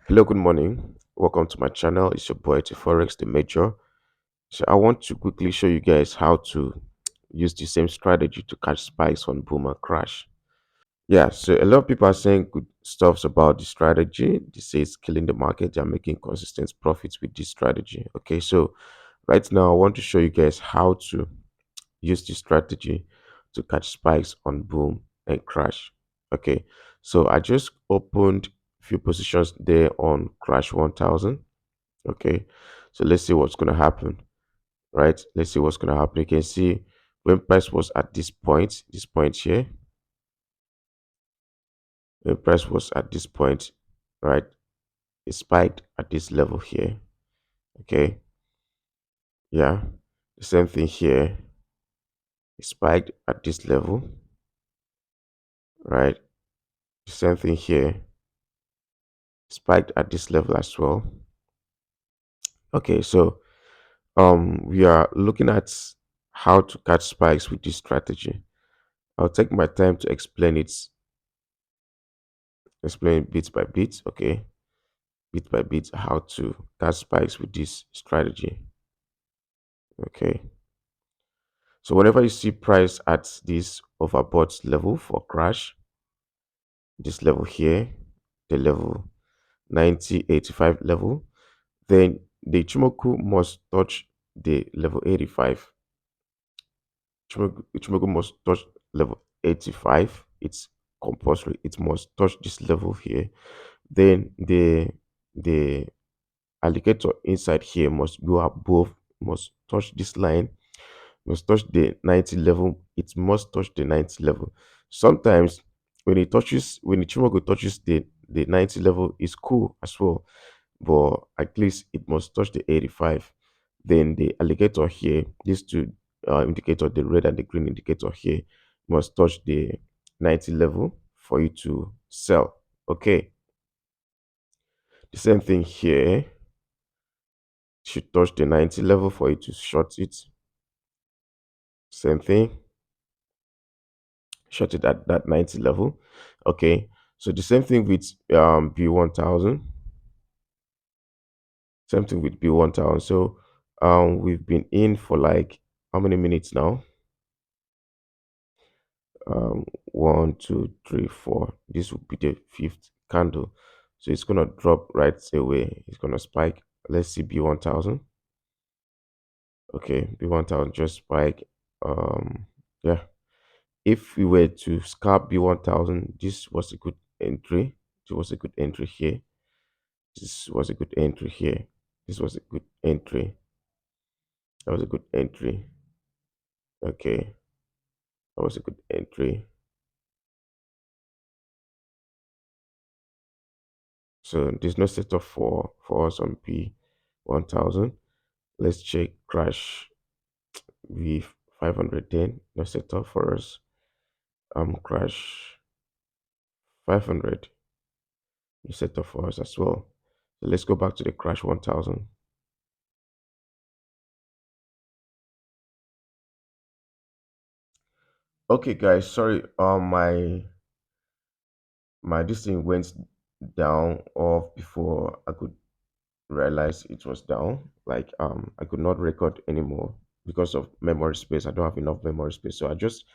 Hello, good morning. Welcome to my channel. It's your boy Etiforex, the Major. So I want to quickly show you guys how to use the same strategy to catch spikes on boom and crash. Yeah, so a lot of people are saying good stuffs about the strategy. They say it's killing the market. They're making consistent profits with this strategy. Okay, so right now I want to show you guys how to use this strategy to catch spikes on boom and crash. Okay, so I just opened a few positions there on crash 1000. Okay, so let's see what's going to happen, right? Let's see what's going to happen. You can see when price was at this point here, when price was at this point, right? It spiked at this level here. Okay, yeah, the same thing here. It spiked at this level, right? The same thing here. Spiked at this level as well. Okay, so we are looking at how to catch spikes with this strategy. I'll take my time to explain bit by bit. Okay, bit by bit how to catch spikes with this strategy. Okay, so whenever you see price at this overbought level for crash, this level here, the level 9085 level, then the Chimoku must touch the level 85. Chimoku must touch level 85. It's compulsory. It must touch this level here. Then the alligator inside here must go above, must touch this line, must touch the 90 level. It must touch the 90 level. Sometimes when the Chimoku touches the 90 level, it's cool as well, but at least it must touch the 85. Then the alligator here, these two indicator, the red and the green indicator here, must touch the 90 level for you to sell. Okay, the same thing here should touch the 90 level for you to short it. Same thing, short it at that 90 level. Okay, so the same thing with B1000. Same thing with B1000. So we've been in for like how many minutes now? 1 2 3 4. This will be the fifth candle, so it's gonna drop right away. It's gonna spike. Let's see B1000. Okay, B1000 just spike. Yeah, if we were to scalp B1000, this was a good entry. This was a good entry here. This was a good entry here. This was a good entry. That was a good entry. Okay, that was a good entry. So there's no setup for us on P1000. Let's check crash v 510. No setup for us. Crash 500. No setup for us as well. So let's go back to the crash 1000. Okay, guys. Sorry. My this thing went down off before I could realized it was down. Like I could not record anymore because of memory space. I don't have enough memory space. So I just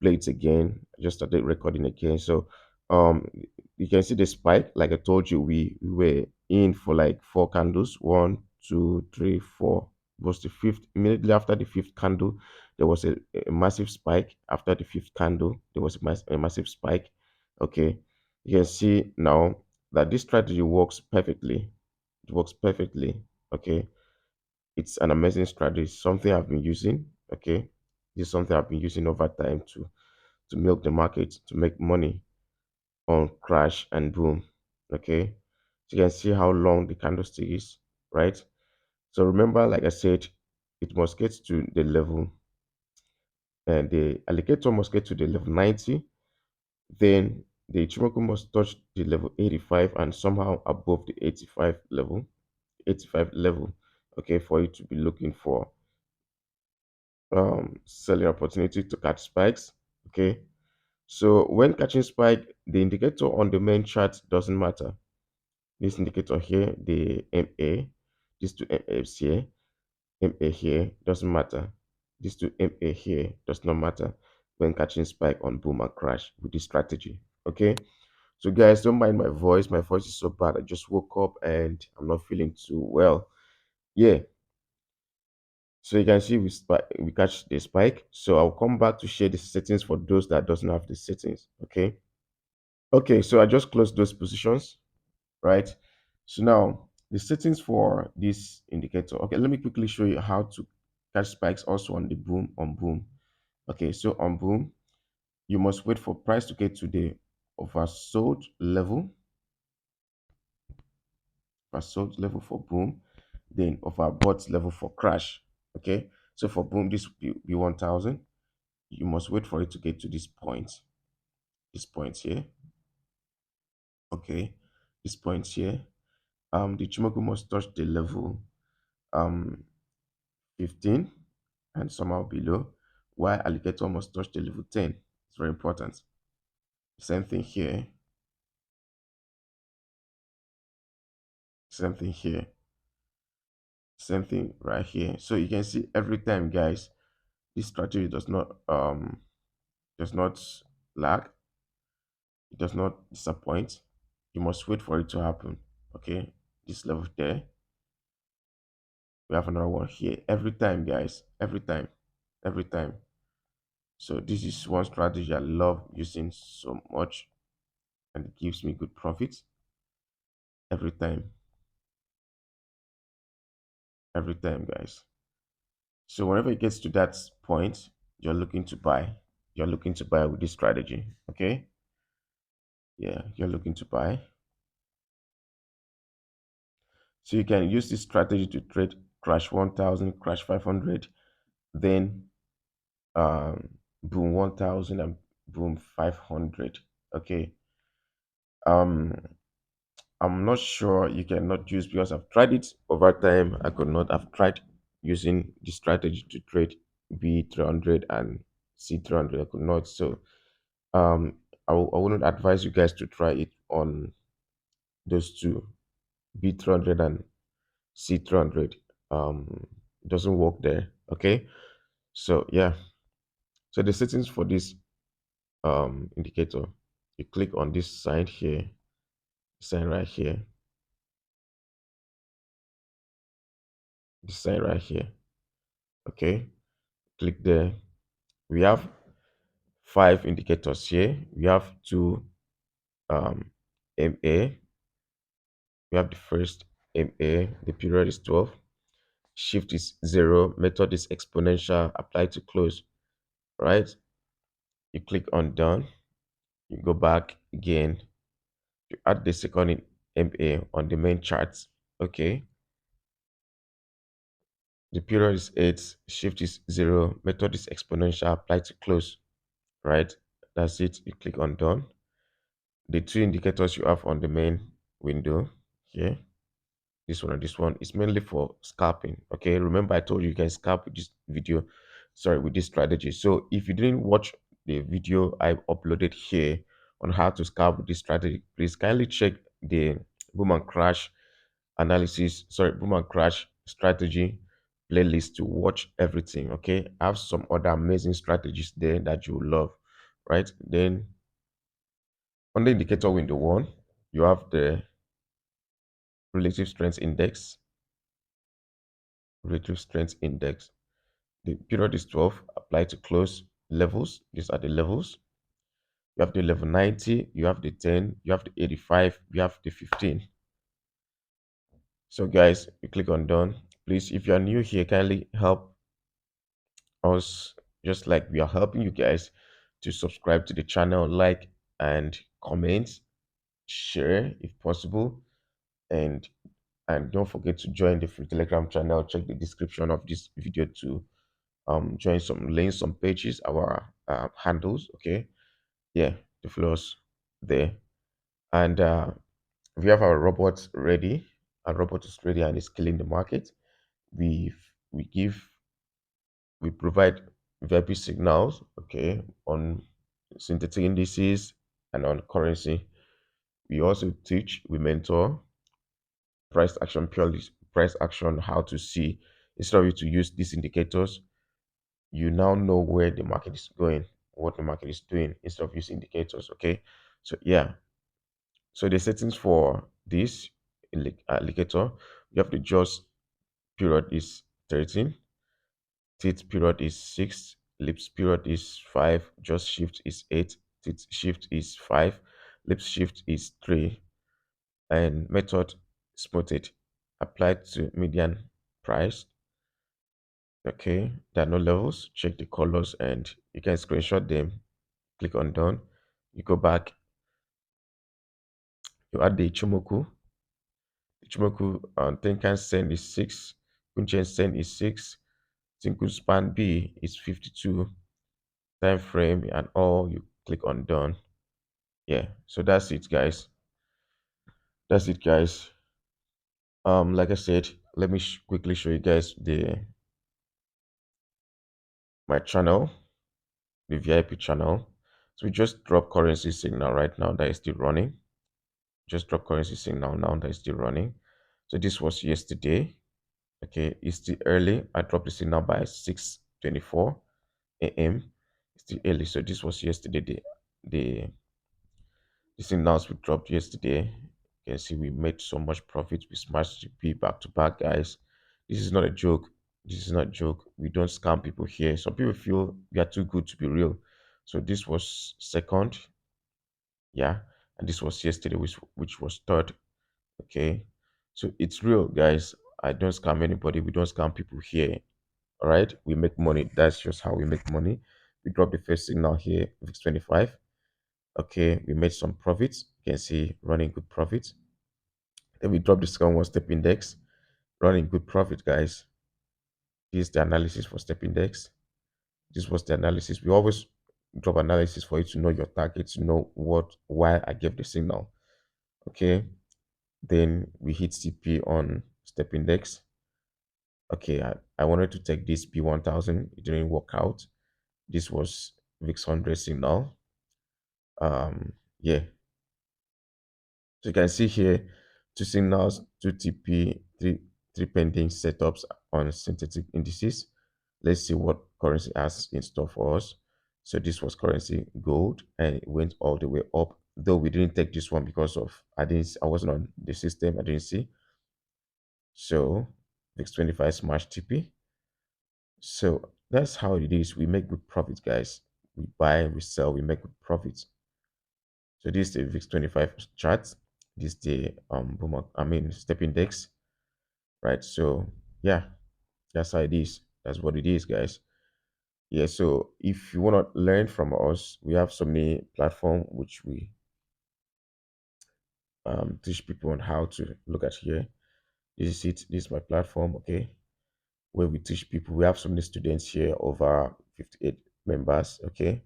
played it again. I just started recording again. So um you can see the spike. Like I told you, we were in for like four candles. 1 2 3 4. It was the fifth. Immediately after the fifth candle, there was a massive spike. After the fifth candle, there was a massive spike. Okay. You can see now that this strategy works perfectly. It works perfectly. Okay, it's an amazing strategy. Something I've been using. Okay, this is something I've been using over time to milk the market, to make money on crash and boom. Okay, so you can see how long the candlestick is, right? So remember, like I said, it must get to the level, and the alligator must get to the level 90. Then the Ichimoku must touch the level 85 and somehow above the 85 level. Okay, for you to be looking for selling opportunity to catch spikes. Okay, so when catching spike, the indicator on the main chart doesn't matter. This indicator here, the MA, these two MAs here, MA here doesn't matter. These two MA here does not matter when catching spike on boom and crash with this strategy. Okay. So guys, don't mind my voice. My voice is so bad. I just woke up and I'm not feeling too well. Yeah. So you can see we catch the spike. So I'll come back to share the settings for those that doesn't have the settings. Okay. Okay. So I just closed those positions, right? So now the settings for this indicator. Okay. Let me quickly show you how to catch spikes also on the boom on boom. Okay. So on boom, you must wait for price to get to the oversold level, oversold level for boom, then overbought level for crash. Okay. So for boom, this will be 1000. You must wait for it to get to this point here. Okay, this point here. The Chimoku must touch the level um 15 and somehow below, while alligator must touch the level 10. It's very important. Same thing here, same thing here, same thing right here. So you can see every time, guys, this strategy does not lag, it does not disappoint. You must wait for it to happen. Okay, this level there. We have another one here. Every time, guys, every time, every time. So this is one strategy I love using so much, and it gives me good profits every time, guys. So whenever it gets to that point, you're looking to buy. You're looking to buy with this strategy. Okay. Yeah, you're looking to buy. So you can use this strategy to trade crash 1000, crash 500, then boom 1000 and boom 500. Okay. Um, I'm not sure you cannot use because I've tried it over time. I could not have tried using the strategy to trade B300 and C300. I could not. So I wouldn't advise you guys to try it on those two, B300 and C300. It doesn't work there. Okay. So yeah. So the settings for this indicator, you click on this sign here, sign right here, this sign right here. Okay. Click there. We have five indicators here. We have two um, MA. We have the first MA. The period is 12. Shift is 0. Method is exponential. Apply to close. Right? You click on done. You go back again. You add the second in MA on the main chart. Okay. The period is 8. Shift is 0. Method is exponential. Apply to close. Right? That's it. You click on done. The two indicators you have on the main window here, this one and this one, is mainly for scalping. Okay, remember I told you you can scalp with this video, sorry, with this strategy. So if you didn't watch the video I uploaded here on how to scalp with this strategy, please kindly check the boom and crash analysis, sorry, boom and crash strategy playlist to watch everything. Okay, I have some other amazing strategies there that you will love. Right, then on the indicator window one, you have the relative strength index, relative strength index. The period is 12, apply to close levels. These are the levels. You have the level 90, you have the 10, you have the 85, you have the 15. So guys, you click on done. Please, if you are new here, kindly help us, just like we are helping you guys, to subscribe to the channel, like and comment, share if possible, and don't forget to join the free Telegram channel. Check the description of this video to join some links, some pages, our handles. Okay, yeah, the flows there, and we have our robot ready. Our robot is ready and is killing the market. We we give we provide VIP signals. Okay, on synthetic indices and on currency. We also teach, we mentor, price action, purely price action, how to see, instead of you to use these indicators, you now know where the market is going, what the market is doing, instead of using indicators. Okay, so yeah, so the settings for this indicator, you have to just period is 13, teeth period is 6, lips period is 5, just shift is 8, teeth shift is 5, lips shift is 3, and method spotted applied to median price. Okay, there are no levels. Check the colors and you can screenshot them. Click on done. You go back, you add the Ichimoku. Ichimoku Tenkan Sen is 6, Kunchen Sen is 6, Tinku Span B is 52, time frame and all. You click on done. Yeah, so that's it, guys. That's it, guys. Like I said, let me quickly show you guys the my channel, the VIP channel. So we just drop currency signal right now that is still running. Just drop currency signal now that is still running. So this was yesterday. Okay, it's still early. I dropped the signal by 6:24 a.m. It's still early. So this was yesterday. The the signals we dropped yesterday. You can see we made so much profit. We smashed GP back to back, guys. This is not a joke. This is not a joke. We don't scam people here. Some people feel we are too good to be real. So this was second, yeah, and this was yesterday, which was third. Okay, so it's real, guys. I don't scam anybody. We don't scam people here. All right, we make money. That's just how we make money. We drop the first signal here, VIX 25. Okay, we made some profits. You can see running good profits. Then we drop the second one, step index, running good profit, guys. This is the analysis for step index. This was the analysis. We always drop analysis for you to know your target, to know why I gave the signal. Okay, then we hit CP on step index. Okay, I wanted to take this P1000. It didn't work out. This was VIX 100 signal. Yeah, so you can see here two signals, two TP, three pending setups on synthetic indices. Let's see what currency has in store for us. So this was currency gold and it went all the way up. Though we didn't take this one because of I wasn't on the system, I didn't see. So VIX 25 smash TP. So that's how it is. We make good profits, guys. We buy, we sell, we make good profits. So this is the VIX 25 chart. This is the step index, right? So yeah, that's how it is. That's what it is, guys. Yeah. So if you want to learn from us, we have so many platform which we teach people on how to look at here. This is it. This is my platform. Okay, where we teach people. We have so many students here, over 58 members. Okay.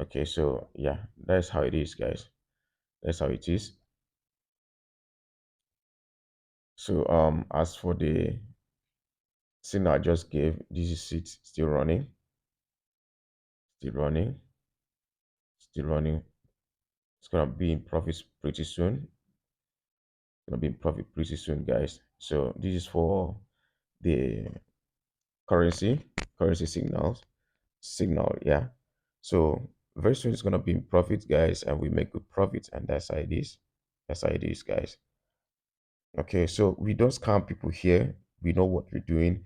Okay. So yeah, that's how it is, guys. That's how it is. So as for the signal I just gave, this is it, still running, still running, still running. It's gonna be in profits pretty soon. It's gonna be in profit pretty soon, guys. So this is for the currency, currency signal, yeah. So very soon it's gonna be in profit, guys, and we make good profits, and that's how it is. That's how it is, guys. Okay, so we don't scam people here. We know what we're doing.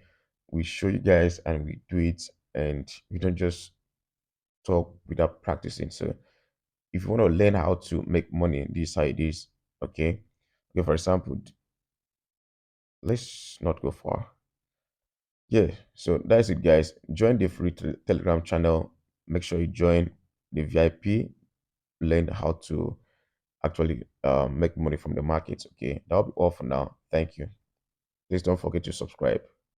We show you guys and we do it, and we don't just talk without practicing. So if you want to learn how to make money, this is how it is. Okay. Okay, for example, let's not go far. Yeah, so that's it, guys. Join the free Telegram channel. Make sure you join the VIP. Learn how to actually make money from the markets. Okay, that'll be all for now. Thank you. Please don't forget to subscribe.